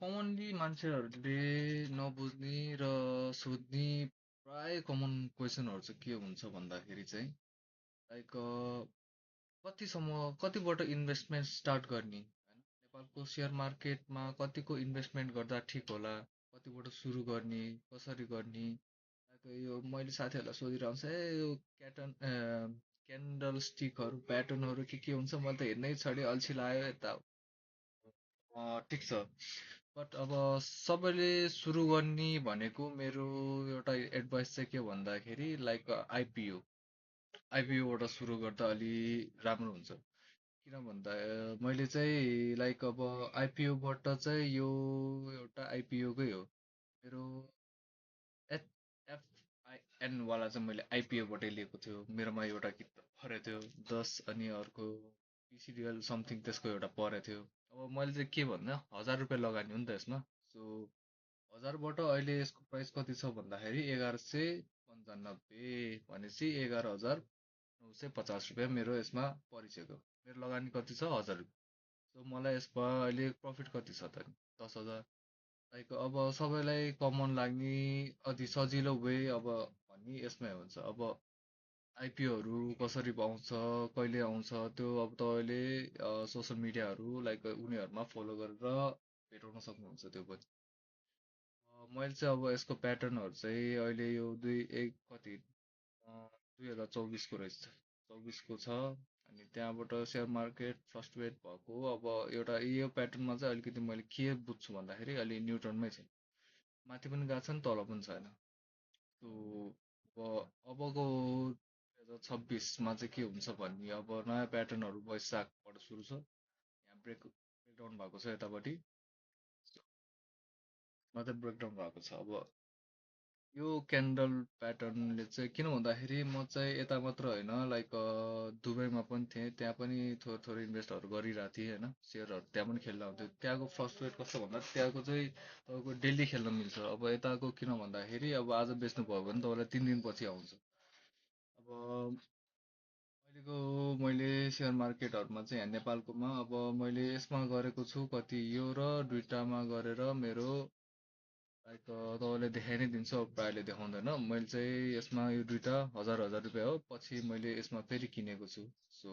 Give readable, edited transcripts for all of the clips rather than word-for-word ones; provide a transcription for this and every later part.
Commonly मान्छेहरूले नबुझ्ने र सोध्ने प्राय कमन क्वेसनहरू चाहिँ के हुन्छ भन्दाखेरि चाहिँ लाइक कतिबाट इन्भेस्टमेन्ट स्टार्ट गर्ने होइन, नेपालको सेयर मार्केटमा कतिको इन्भेस्टमेन्ट गर्दा ठिक होला, कतिबाट सुरु गर्ने, कसरी गर्ने। लाइक यो मैले साथीहरूलाई सोधिरहन्छ, यो क्यान्डल स्टिकहरू प्याटर्नहरू के हुन्छ, मैले त हेर्नै छोडेँ, अल्छी लाग्यो यता। ठिक छ, बट अब सबैले सुरु गर्ने भनेको मेरो एउटा एडभाइस चाहिँ के भन्दाखेरि लाइक आइपिओबाट सुरु गर्दा अलि राम्रो हुन्छ। किन भन्दा मैले चाहिँ लाइक अब आइपिओबाट चाहिँ यो एउटा आइपिओकै हो मेरो। एफआइएनवाला चाहिँ मैले आइपिओबाटै लिएको थियो। मेरोमा एउटा किताब परेको थियो 10 अनि अर्को पिसिडिएल समथिङ त्यसको एउटा परेको थियो। अब मैले चाहिँ के भन्दा 1000 रुपियाँ लगानी हो नि त यसमा। सो 1000बाट अहिले यसको प्राइस कति छ भन्दाखेरि 1195 भनेपछि 11,950 रुपियाँ मेरो यसमा परिसक्यो। मेरो लगानी कति छ 1000 रुपियाँ। सो मलाई यसमा अहिले प्रफिट कति छ त 10,000। लाइक अब सबैलाई कमन लाग्ने अति सजिलो वे अब भन्ने यसमै हुन्छ। अब आइपिओहरू कसरी आउँछ, कहिले आउँछ, त्यो अब तपाईँले सोसियल मिडियाहरू लाइक उनीहरूमा फलो गरेर भेटाउन सक्नुहुन्छ त्यो पनि। मैले चाहिँ अब यसको प्याटर्नहरू चाहिँ अहिले यो 2024को रहेछ, 24को छ। अनि त्यहाँबाट सेयर मार्केट फ्लक्चुएट भएको अब एउटा यो प्याटर्नमा चाहिँ अलिकति मैले के बुझ्छु भन्दाखेरि अलि न्युट्रलमै छ, माथि पनि गएको छैन तल पनि छैन। अबको 2026मा चाहिँ के हुन्छ भन्ने अब नयाँ प्याटर्नहरू वैशाखबाट सुरु छ, यहाँ ब्रेकडाउन भएको छ यतापट्टि मात्रै ब्रेकडाउन भएको छ। अब यो क्यान्डल प्याटर्नले चाहिँ किन भन्दाखेरि म चाहिँ यता मात्र होइन लाइक दुबईमा पनि थिएँ, त्यहाँ पनि थोरै थोरै इन्भेस्टहरू गरिरहेको थिएँ होइन, सेयरहरू त्यहाँ पनि खेल्न आउँथ्यो। त्यहाँको फ्लक्चुएट कस्तो भन्दा त्यहाँको चाहिँ तपाईँको डेली खेल्न मिल्छ। अब यताको किन भन्दाखेरि अब आज बेच्नुभयो भने तपाईँलाई 3 दिनपछि आउँछ। अब अहिलेको मैले सेयर मार्केटहरूमा चाहिँ यहाँ नेपालकोमा अब मैले यसमा गरेको छु कति, यो र दुइटामा गरेर मेरो लाइक तपाईँले देखाइ नै दिन्छु, अब प्रायःले देखाउँदैन। मैले चाहिँ यसमा यो दुइटा 1000 रुपियाँ हो, पछि मैले यसमा फेरि किनेको छु। सो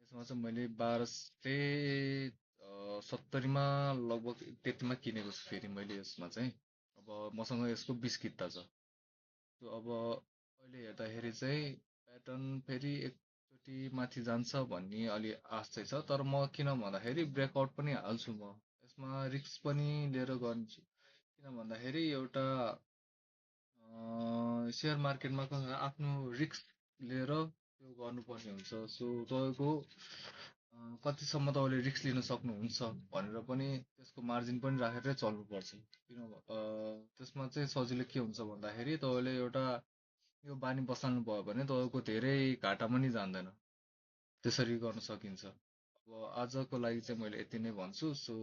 यसमा चाहिँ मैले 1270मा लगभग त्यतिमा किनेको छु फेरि मैले यसमा चाहिँ। अब मसँग यसको 20 किता छ। सो अब अहिले हेर्दाखेरि चाहिँ प्याटर्न फेरि एकचोटि माथि जान्छ भन्ने अलि आश चाहिँ छ। तर म किन भन्दाखेरि ब्रेकआउट पनि हाल्छु, म यसमा रिस्क पनि लिएर गर्छु। किन भन्दाखेरि एउटा सेयर मार्केटमा आफ्नो रिस्क लिएर त्यो गर्नुपर्ने हुन्छ। सो तपाईँको कतिसम्म तपाईँले रिस्क लिन सक्नुहुन्छ भनेर पनि त्यसको मार्जिन पनि राखेरै चल्नुपर्छ। त्यसमा चाहिँ सजिलो के हुन्छ भन्दाखेरि तपाईँले एउटा यो बानी बसाल्नु भयो भने तपाईँको धेरै घाटा पनि जान्दैन, त्यसरी गर्न सकिन्छ। अब आजको लागि चाहिँ मैले यति नै भन्छु। सो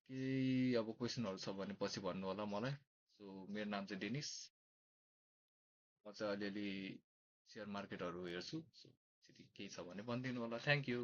केही अब क्वेसनहरू छ भने पछि भन्नु होला मलाई। सो मेरो नाम चाहिँ डेनिस, म चाहिँ अलिअलि सेयर मार्केटहरू हेर्छु। सो केही छ भने भनिदिनु होला। Thank you.